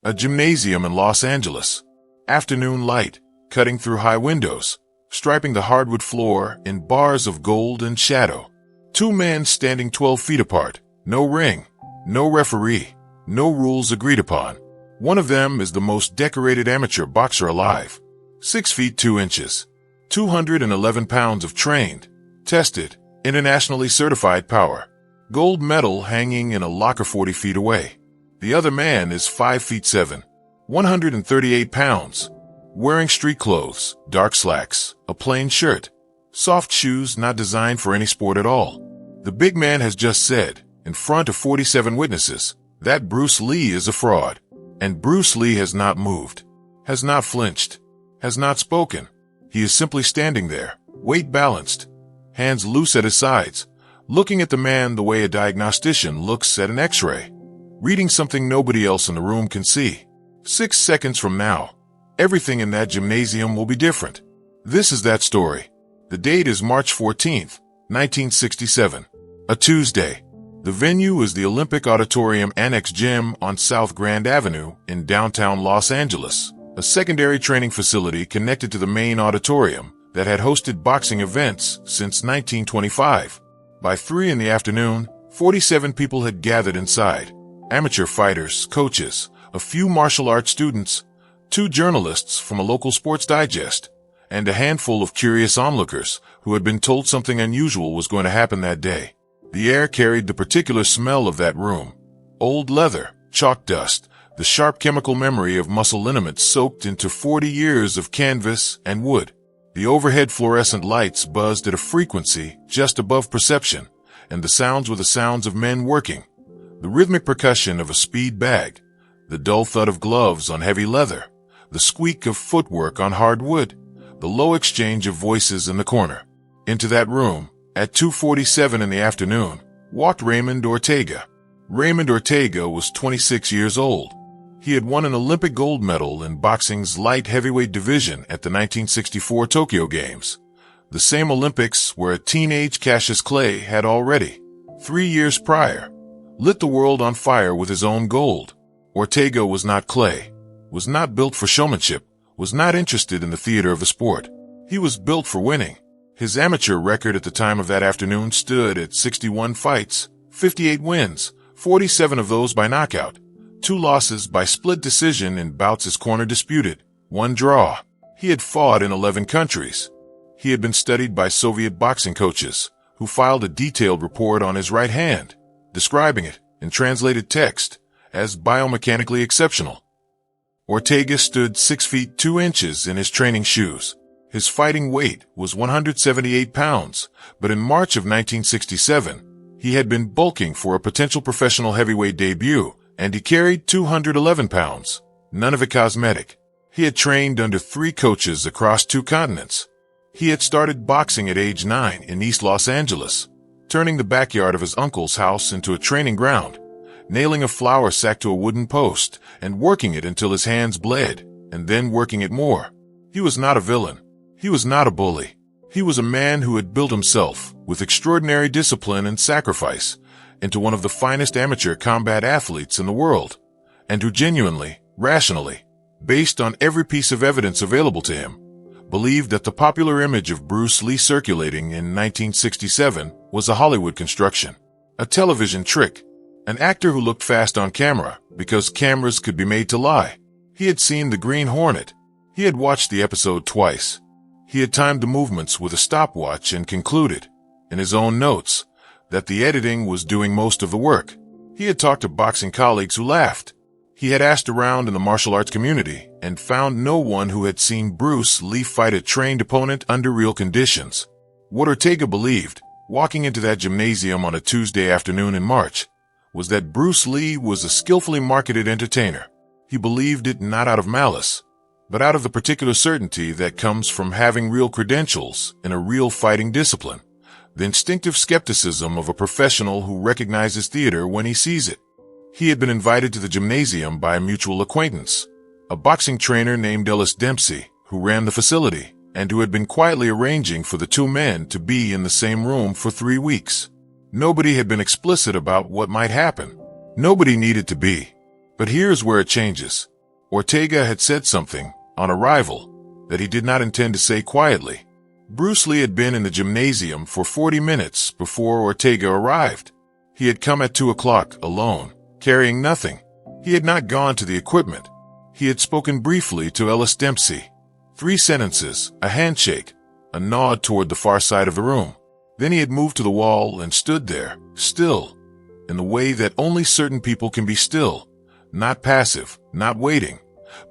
A gymnasium in Los Angeles. Afternoon light, cutting through high windows, striping the hardwood floor in bars of gold and shadow. Two men standing 12 feet apart. No ring, no referee, no rules agreed upon. One of them is the most decorated amateur boxer alive. 6 feet 2 inches. 211 pounds of trained, tested, internationally certified power. Gold medal hanging in a locker 40 feet away. The other man is 5 feet 7, 138 pounds, wearing street clothes, dark slacks, a plain shirt, soft shoes not designed for any sport at all. The big man has just said, in front of 47 witnesses, that Bruce Lee is a fraud. And Bruce Lee has not moved, has not flinched, has not spoken. He is simply standing there, weight balanced, hands loose at his sides, looking at the man the way a diagnostician looks at an X-ray, reading something nobody else in the room can see. 6 seconds from now, everything in that gymnasium will be different. This is that story. The date is March 14th, 1967, a Tuesday. The venue is the Olympic Auditorium Annex Gym on South Grand Avenue in downtown Los Angeles, a secondary training facility connected to the main auditorium that had hosted boxing events since 1925. By 3 in the afternoon, 47 people had gathered inside. Amateur fighters, coaches, a few martial arts students, 2 journalists from a local sports digest, and a handful of curious onlookers who had been told something unusual was going to happen that day. The air carried the particular smell of that room. Old leather, chalk dust, the sharp chemical memory of muscle lineaments soaked into 40 years of canvas and wood. The overhead fluorescent lights buzzed at a frequency just above perception, and the sounds were the sounds of men working. The rhythmic percussion of a speed bag, the dull thud of gloves on heavy leather, the squeak of footwork on hard wood, the low exchange of voices in the corner. Into that room, at 2:47 in the afternoon, walked Raymond Ortega. Raymond Ortega was 26 years old. He had won an Olympic gold medal in boxing's light heavyweight division at the 1964 Tokyo Games, the same Olympics where a teenage Cassius Clay had already, 3 years prior, lit the world on fire with his own gold. Ortega was not Clay, was not built for showmanship, was not interested in the theater of the sport. He was built for winning. His amateur record at the time of that afternoon stood at 61 fights, 58 wins, 47 of those by knockout, 2 losses by split decision in bouts his corner disputed, 1 draw. He had fought in 11 countries. He had been studied by Soviet boxing coaches, who filed a detailed report on his right hand, describing it, in translated text, as biomechanically exceptional. Ortega stood 6 feet 2 inches in his training shoes. His fighting weight was 178 pounds, but in March of 1967, he had been bulking for a potential professional heavyweight debut, and he carried 211 pounds, none of it cosmetic. He had trained under 3 coaches across 2 continents. He had started boxing at age 9 in East Los Angeles, turning the backyard of his uncle's house into a training ground, nailing a flour sack to a wooden post and working it until his hands bled, and then working it more. He was not a villain. He was not a bully. He was a man who had built himself, with extraordinary discipline and sacrifice, into one of the finest amateur combat athletes in the world, and who genuinely, rationally, based on every piece of evidence available to him, believed that the popular image of Bruce Lee circulating in 1967 was a Hollywood construction, a television trick, an actor who looked fast on camera because cameras could be made to lie. He had seen The Green Hornet. He had watched the episode twice. He had timed the movements with a stopwatch and concluded, in his own notes, that the editing was doing most of the work. He had talked to boxing colleagues who laughed. He had asked around in the martial arts community and found no one who had seen Bruce Lee fight a trained opponent under real conditions. What Ortega believed, walking into that gymnasium on a Tuesday afternoon in March, was that Bruce Lee was a skillfully marketed entertainer. He believed it not out of malice, but out of the particular certainty that comes from having real credentials in a real fighting discipline, the instinctive skepticism of a professional who recognizes theater when he sees it. He had been invited to the gymnasium by a mutual acquaintance, a boxing trainer named Ellis Dempsey, who ran the facility, and who had been quietly arranging for the 2 men to be in the same room for 3 weeks. Nobody had been explicit about what might happen. Nobody needed to be. But here's where it changes. Ortega had said something, on arrival, that he did not intend to say quietly. Bruce Lee had been in the gymnasium for 40 minutes before Ortega arrived. He had come at 2 o'clock, alone, carrying nothing. He had not gone to the equipment. He had spoken briefly to Ellis Dempsey. 3 sentences, a handshake, a nod toward the far side of the room. Then he had moved to the wall and stood there, still, in the way that only certain people can be still, not passive, not waiting,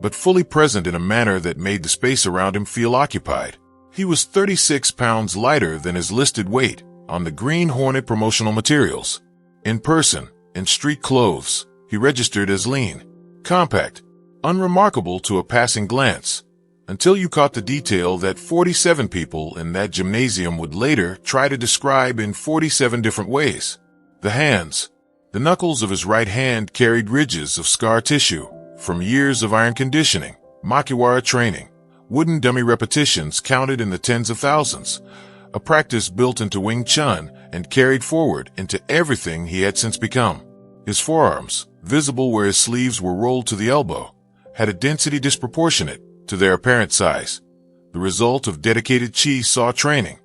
but fully present in a manner that made the space around him feel occupied. He was 36 pounds lighter than his listed weight on the Green Hornet promotional materials. In person, in street clothes, he registered as lean, compact, unremarkable to a passing glance, until you caught the detail that 47 people in that gymnasium would later try to describe in 47 different ways. The hands. The knuckles of his right hand carried ridges of scar tissue from years of iron conditioning, makiwara training, wooden dummy repetitions counted in the tens of thousands, a practice built into Wing Chun and carried forward into everything he had since become. His forearms, visible where his sleeves were rolled to the elbow, had a density disproportionate to their apparent size, the result of dedicated Chi Saw training,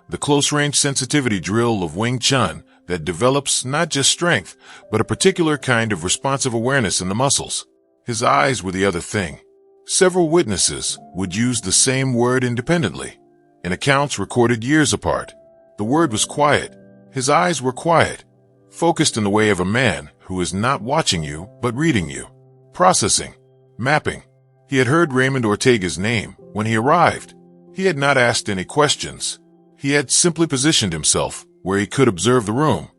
the close-range sensitivity drill of Wing Chun that develops not just strength, but a particular kind of responsive awareness in the muscles. His eyes were the other thing. Several witnesses would use the same word independently, in accounts recorded years apart. The word was quiet. His eyes were quiet, focused in the way of a man who is not watching you but reading you, processing, mapping. He had heard Raymond Ortega's name when he arrived. He had not asked any questions. He had simply positioned himself where he could observe the room.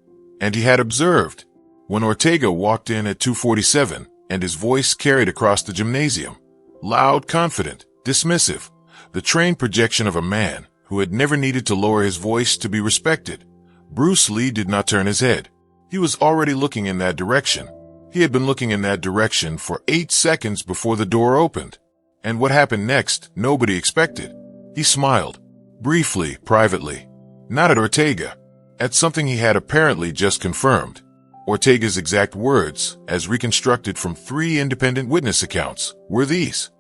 And he had observed. When Ortega walked in at 2:47 and his voice carried across the gymnasium, loud, confident, dismissive, the trained projection of a man who had never needed to lower his voice to be respected, Bruce Lee did not turn his head. He was already looking in that direction. He had been looking in that direction for 8 seconds before the door opened. And what happened next, nobody expected. He smiled, briefly, privately, not at Ortega, at something he had apparently just confirmed. Ortega's exact words, as reconstructed from 3 independent witness accounts, were these.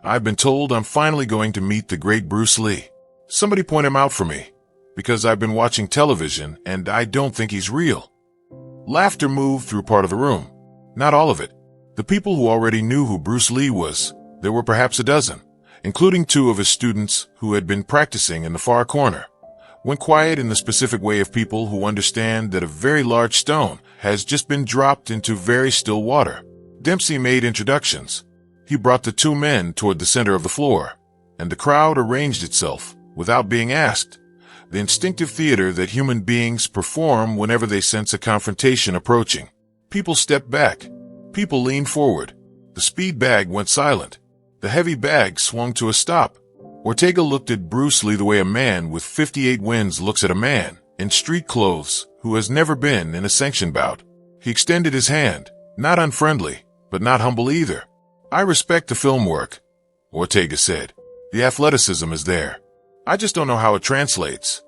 "I've been told I'm finally going to meet the great Bruce Lee. Somebody point him out for me, because I've been watching television and I don't think he's real." Laughter moved through part of the room. Not all of it. The people who already knew who Bruce Lee was, there were perhaps a dozen, including 2 of his students who had been practicing in the far corner, went quiet in the specific way of people who understand that a very large stone has just been dropped into very still water. Dempsey made introductions. He brought the 2 men toward the center of the floor, and the crowd arranged itself without being asked. The instinctive theater that human beings perform whenever they sense a confrontation approaching. People stepped back. People leaned forward. The speed bag went silent. The heavy bag swung to a stop. Ortega looked at Bruce Lee the way a man with 58 wins looks at a man in street clothes who has never been in a sanctioned bout. He extended his hand, not unfriendly, but not humble either. "I respect the film work," Ortega said. "The athleticism is there. I just don't know how it translates."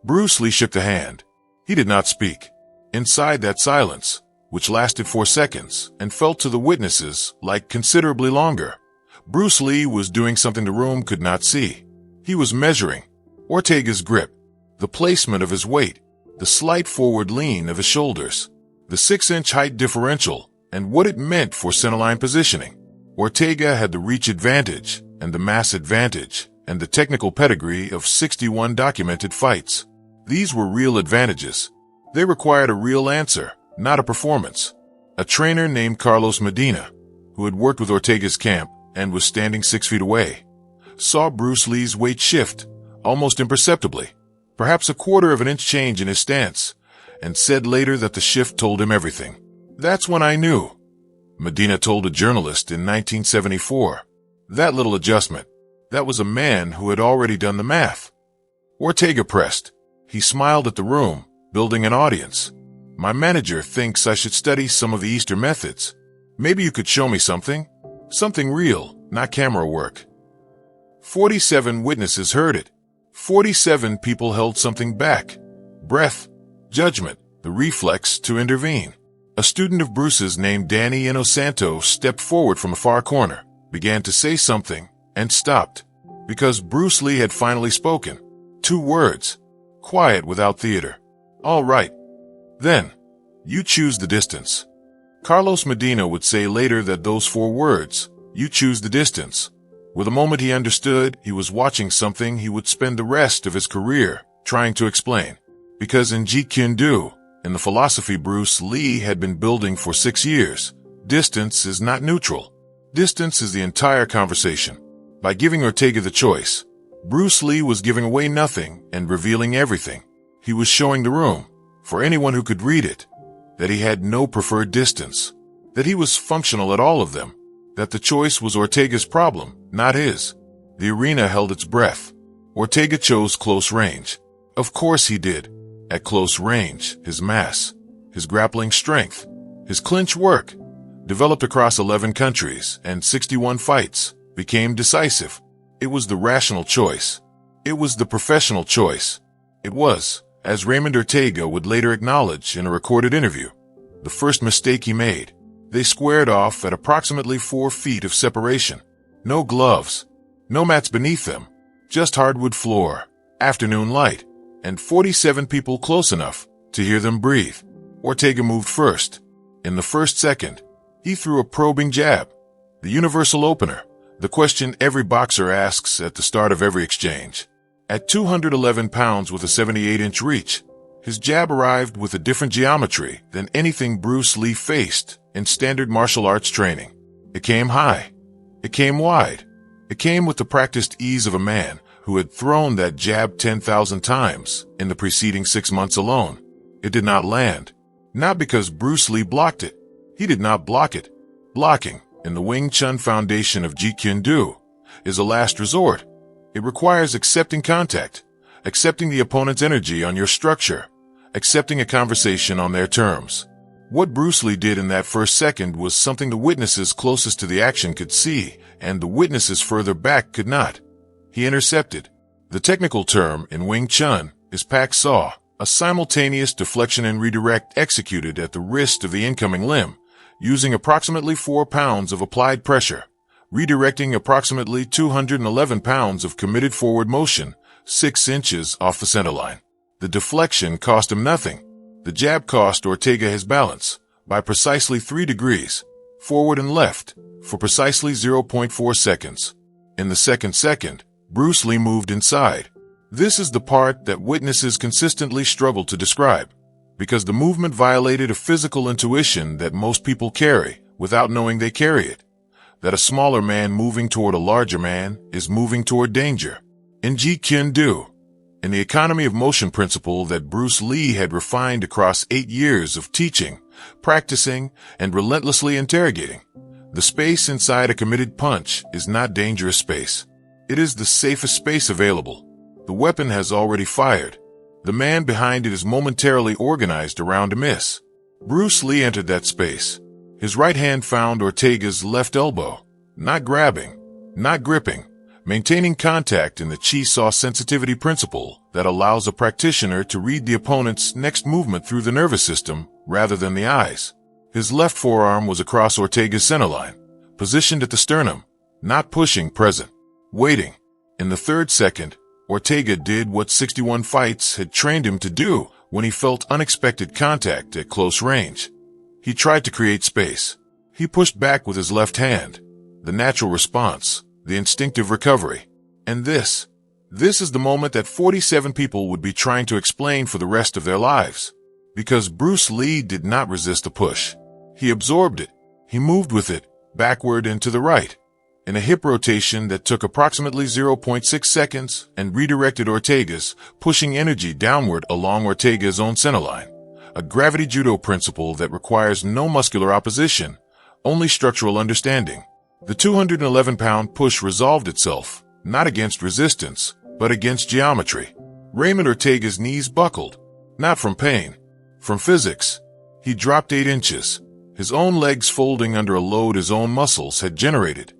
Bruce Lee shook the hand. He did not speak. Inside that silence, which lasted 4 seconds and felt to the witnesses like considerably longer, Bruce Lee was doing something the room could not see. He was measuring Ortega's grip, the placement of his weight, the slight forward lean of his shoulders, the 6-inch height differential, and what it meant for centerline positioning. Ortega had the reach advantage and the mass advantage and the technical pedigree of 61 documented fights. These were real advantages. They required a real answer, not a performance. A trainer named Carlos Medina, who had worked with Ortega's camp and was standing 6 feet away, saw Bruce Lee's weight shift, almost imperceptibly, perhaps a quarter of an inch change in his stance, and said later that the shift told him everything. "That's when I knew," Medina told a journalist in 1974. "That little adjustment, that was a man who had already done the math." Ortega pressed. He smiled at the room, building an audience. "My manager thinks I should study some of the Eastern methods. Maybe you could show me something? Something real, not camera work." 47 witnesses heard it. 47 people held something back. Breath, judgment, the reflex to intervene. A student of Bruce's named Danny Inosanto stepped forward from a far corner, began to say something, and stopped. Because Bruce Lee had finally spoken. 2 words. Quiet without theater. All right. Then, you choose the distance. Carlos Medina would say later that those 4 words, you choose the distance, were the moment he understood he was watching something he would spend the rest of his career trying to explain. Because in Jeet Kune Do, in the philosophy Bruce Lee had been building for 6 years, distance is not neutral. Distance is the entire conversation. By giving Ortega the choice, Bruce Lee was giving away nothing and revealing everything. He was showing the room, for anyone who could read it, that he had no preferred distance, that he was functional at all of them, that the choice was Ortega's problem, not his. The arena held its breath. Ortega chose close range. Of course he did. At close range, his mass, his grappling strength, his clinch work, developed across 11 countries and 61 fights, became decisive. It was the rational choice. It was the professional choice. It was, as Raymond Ortega would later acknowledge in a recorded interview, the first mistake he made. They squared off at approximately 4 feet of separation. No gloves, no mats beneath them, just hardwood floor, afternoon light, and 47 people close enough to hear them breathe. Ortega moved first. In the first second, he threw a probing jab, the universal opener, the question every boxer asks at the start of every exchange. At 211 pounds with a 78-inch reach, his jab arrived with a different geometry than anything Bruce Lee faced in standard martial arts training. It came high. It came wide. It came with the practiced ease of a man who had thrown that jab 10,000 times in the preceding 6 months alone. It did not land. Not because Bruce Lee blocked it. He did not block it. Blocking, in the Wing Chun foundation of Jeet Kune Do, is a last resort. It requires accepting contact, accepting the opponent's energy on your structure, accepting a conversation on their terms. What Bruce Lee did in that first second was something the witnesses closest to the action could see, and the witnesses further back could not. He intercepted. The technical term in Wing Chun is pak saw, a simultaneous deflection and redirect executed at the wrist of the incoming limb, using approximately 4 pounds of applied pressure, redirecting approximately 211 pounds of committed forward motion, 6 inches off the center line. The deflection cost him nothing. The jab cost Ortega his balance by precisely 3 degrees, forward and left, for precisely 0.4 seconds. In the second, Bruce Lee moved inside. This is the part that witnesses consistently struggle to describe, because the movement violated a physical intuition that most people carry without knowing they carry it, that a smaller man moving toward a larger man is moving toward danger. In Jeet Kune Do, in the economy of motion principle that Bruce Lee had refined across 8 years of teaching, practicing, and relentlessly interrogating, the space inside a committed punch is not dangerous space. It is the safest space available. The weapon has already fired. The man behind it is momentarily organized around a miss. Bruce Lee entered that space. His right hand found Ortega's left elbow, not grabbing, not gripping, maintaining contact in the chi saw sensitivity principle that allows a practitioner to read the opponent's next movement through the nervous system rather than the eyes. His left forearm was across Ortega's centerline, positioned at the sternum, not pushing, present, waiting. In the third second, Ortega did what 61 fights had trained him to do when he felt unexpected contact at close range. He tried to create space. He pushed back with his left hand, the natural response, the instinctive recovery. And this is the moment that 47 people would be trying to explain for the rest of their lives. Because Bruce Lee did not resist the push. He absorbed it. He moved with it, backward and to the right, in a hip rotation that took approximately 0.6 seconds and redirected Ortega's, pushing energy downward along Ortega's own centerline. A gravity judo principle that requires no muscular opposition, only structural understanding. The 211-pound push resolved itself, not against resistance, but against geometry. Raymond Ortega's knees buckled, not from pain, from physics. He dropped 8 inches, his own legs folding under a load his own muscles had generated,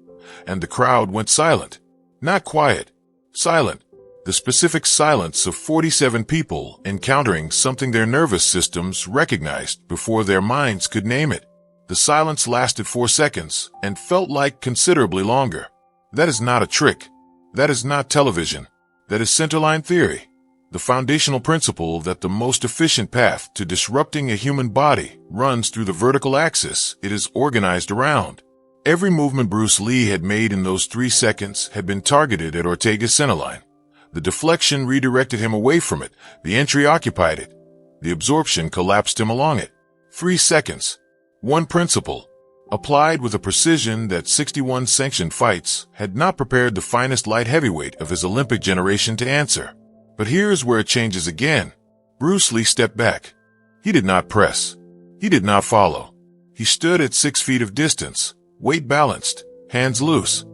and the crowd went silent. Not quiet, silent. The The specific silence of 47 people encountering something their nervous systems recognized before their minds could name it. The silence lasted 4 seconds and felt like considerably longer. That is not a trick. That is not television. That is centerline theory. The foundational principle that the most efficient path to disrupting a human body runs through the vertical axis it is organized around. Every movement Bruce Lee had made in those 3 seconds had been targeted at Ortega's centerline. The deflection redirected him away from it. The entry occupied it. The absorption collapsed him along it. 3 seconds. One principle. Applied with a precision that 61 sanctioned fights had not prepared the finest light heavyweight of his Olympic generation to answer. But here's where it changes again. Bruce Lee stepped back. He did not press. He did not follow. He stood at 6 feet of distance, weight balanced, hands loose,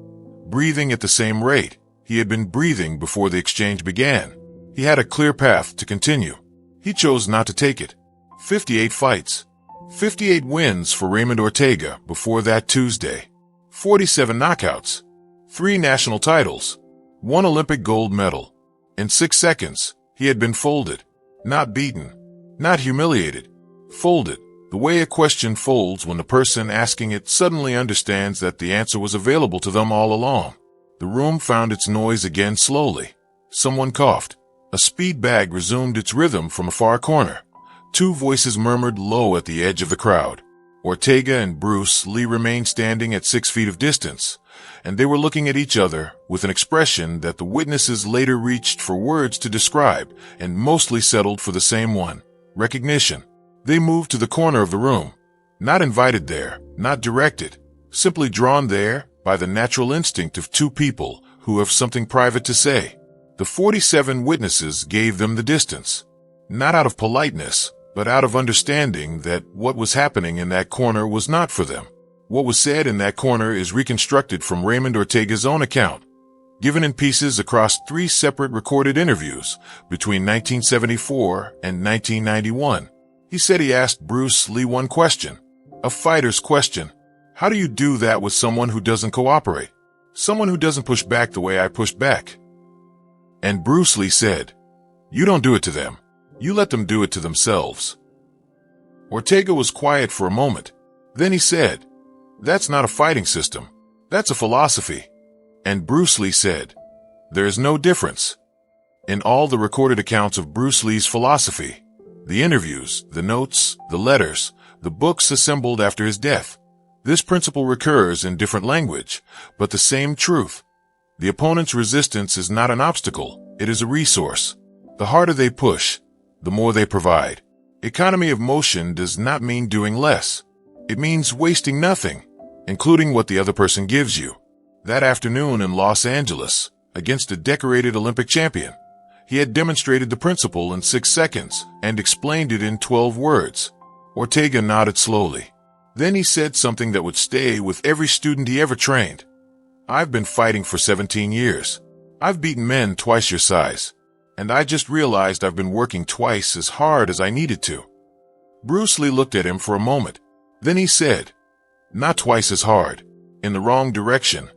breathing at the same rate he had been breathing before the exchange began. He had a clear path to continue. He chose not to take it. 58 fights. 58 wins for Raymond Ortega before that Tuesday. 47 knockouts. 3 national titles. 1 Olympic gold medal. In 6 seconds, he had been folded. Not beaten. Not humiliated. Folded. The way a question folds when the person asking it suddenly understands that the answer was available to them all along. The room found its noise again slowly. Someone coughed. A speed bag resumed its rhythm from a far corner. 2 voices murmured low at the edge of the crowd. Ortega and Bruce Lee remained standing at 6 feet of distance, and they were looking at each other with an expression that the witnesses later reached for words to describe and mostly settled for the same one: recognition. They moved to the corner of the room, not invited there, not directed, simply drawn there by the natural instinct of 2 people who have something private to say. The 47 witnesses gave them the distance, not out of politeness, but out of understanding that what was happening in that corner was not for them. What was said in that corner is reconstructed from Raymond Ortega's own account, given in pieces across 3 separate recorded interviews between 1974 and 1991. He said he asked Bruce Lee one question, a fighter's question. How do you do that with someone who doesn't cooperate? Someone who doesn't push back the way I pushed back? And Bruce Lee said, you don't do it to them. You let them do it to themselves. Ortega was quiet for a moment. Then he said, that's not a fighting system. That's a philosophy. And Bruce Lee said, there is no difference. In all the recorded accounts of Bruce Lee's philosophy, the interviews, the notes, the letters, the books assembled after his death, this principle recurs in different language, but the same truth. The opponent's resistance is not an obstacle, it is a resource. The harder they push, the more they provide. Economy of motion does not mean doing less. It means wasting nothing, including what the other person gives you. That afternoon in Los Angeles, against a decorated Olympic champion, he had demonstrated the principle in 6 seconds and explained it in 12 words. Ortega nodded slowly. Then he said something that would stay with every student he ever trained. I've been fighting for 17 years. I've beaten men twice your size. And I just realized I've been working twice as hard as I needed to. Bruce Lee looked at him for a moment. Then he said, not twice as hard, in the wrong direction.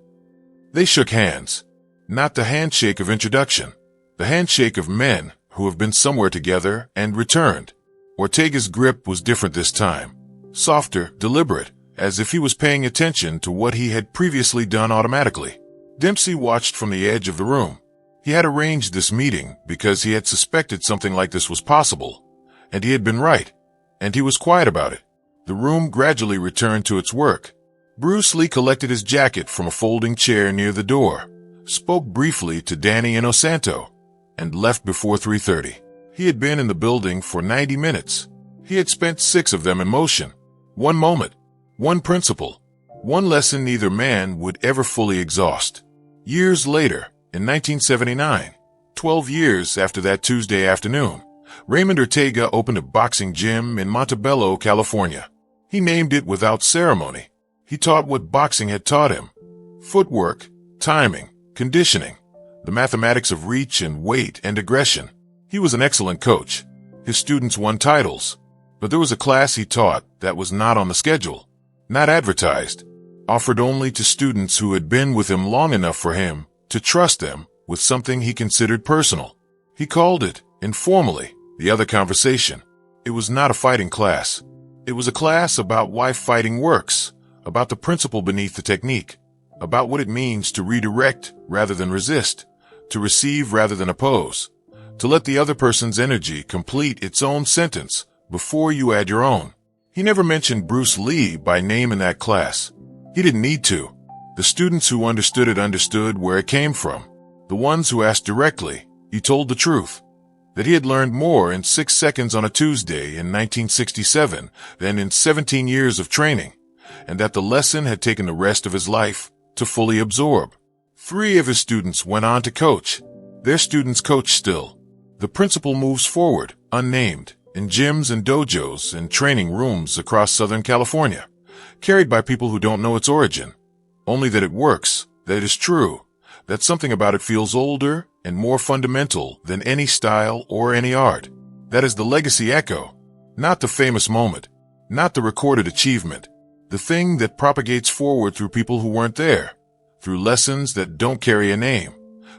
They shook hands. Not the handshake of introduction. The handshake of men who have been somewhere together and returned. Ortega's grip was different this time. Softer, deliberate, as if he was paying attention to what he had previously done automatically. Dempsey watched from the edge of the room. He had arranged this meeting because he had suspected something like this was possible, and he had been right, and he was quiet about it. The room gradually returned to its work. Bruce Lee collected his jacket from a folding chair near the door, spoke briefly to Danny Inosanto, and left before 3:30. He had been in the building for 90 minutes. He had spent 6 of them in motion. One moment, one principle, one lesson neither man would ever fully exhaust. Years later, in 1979, 12 years after that Tuesday afternoon, Raymond Ortega opened a boxing gym in Montebello, California. He named it without ceremony. He taught what boxing had taught him: footwork, timing, conditioning, the mathematics of reach and weight and aggression. He was an excellent coach. His students won titles. But there was a class he taught that was not on the schedule, not advertised, offered only to students who had been with him long enough for him to trust them with something he considered personal. He called it, informally, the other conversation. It was not a fighting class. It was a class about why fighting works, about the principle beneath the technique, about what it means to redirect rather than resist, to receive rather than oppose, to let the other person's energy complete its own sentence before you add your own. He never mentioned Bruce Lee by name in that class. He didn't need to. The students who understood it understood where it came from. The ones who asked directly, he told the truth. That he had learned more in 6 seconds on a Tuesday in 1967 than in 17 years of training, and that the lesson had taken the rest of his life to fully absorb. 3 of his students went on to coach. Their students coach still. The principle moves forward, unnamed, in gyms and dojos and training rooms across Southern California, carried by people who don't know its origin. Only that it works, that it is true, that something about it feels older and more fundamental than any style or any art. That is the legacy echo, not the famous moment, not the recorded achievement, the thing that propagates forward through people who weren't there, through lessons that don't carry a name,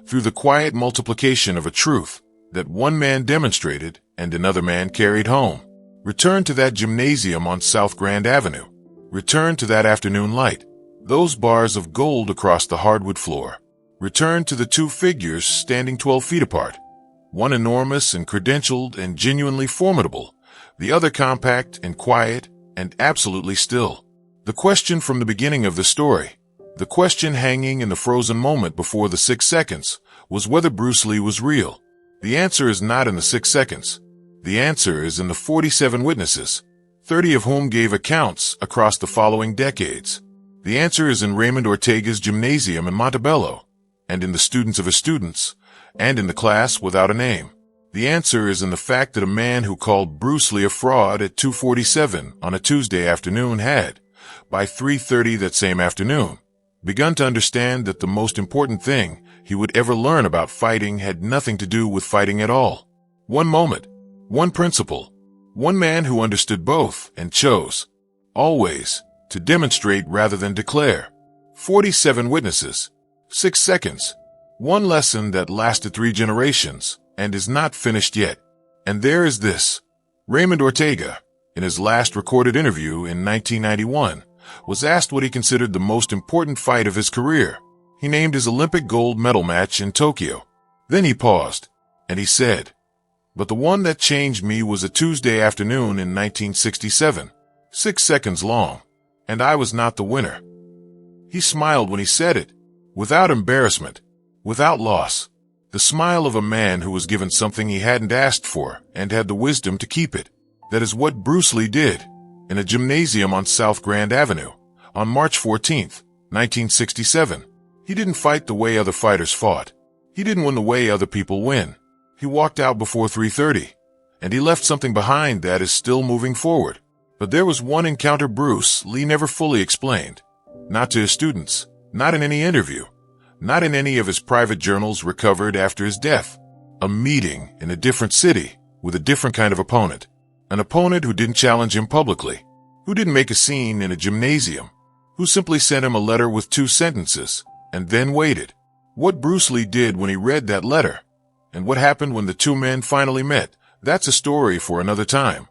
through the quiet multiplication of a truth that one man demonstrated and another man carried home. Return to that gymnasium on South Grand Avenue. Return to that afternoon light, those bars of gold across the hardwood floor. Return to the 2 figures standing 12 feet apart, one enormous and credentialed and genuinely formidable, the other compact and quiet and absolutely still. The question from the beginning of the story, the question hanging in the frozen moment before the 6 seconds, was whether Bruce Lee was real. The answer is not in the 6 seconds. The answer is in the 47 witnesses, 30 of whom gave accounts across the following decades. The answer is in Raymond Ortega's gymnasium in Montebello, and in the students of his students, and in the class without a name. The answer is in the fact that a man who called Bruce Lee a fraud at 2:47 on a Tuesday afternoon had, by 3:30 that same afternoon, begun to understand that the most important thing he would ever learn about fighting had nothing to do with fighting at all. One moment, one principle, one man who understood both and chose, always, to demonstrate rather than declare. 47 witnesses, 6 seconds, one lesson that lasted 3 generations and is not finished yet. And there is this. Raymond Ortega, in his last recorded interview in 1991, was asked what he considered the most important fight of his career. He named his Olympic gold medal match in Tokyo. Then he paused, and he said, "But the one that changed me was a Tuesday afternoon in 1967, 6 seconds long, and I was not the winner." He smiled when he said it, without embarrassment, without loss. The smile of a man who was given something he hadn't asked for and had the wisdom to keep it. That is what Bruce Lee did, in a gymnasium on South Grand Avenue, on March 14, 1967. He didn't fight the way other fighters fought. He didn't win the way other people win. He walked out before 3:30, and he left something behind that is still moving forward. But there was one encounter Bruce Lee never fully explained. Not to his students, not in any interview, not in any of his private journals recovered after his death. A meeting in a different city with a different kind of opponent. An opponent who didn't challenge him publicly, who didn't make a scene in a gymnasium, who simply sent him a letter with 2 sentences and then waited. What Bruce Lee did when he read that letter, and what happened when the 2 men finally met, that's a story for another time.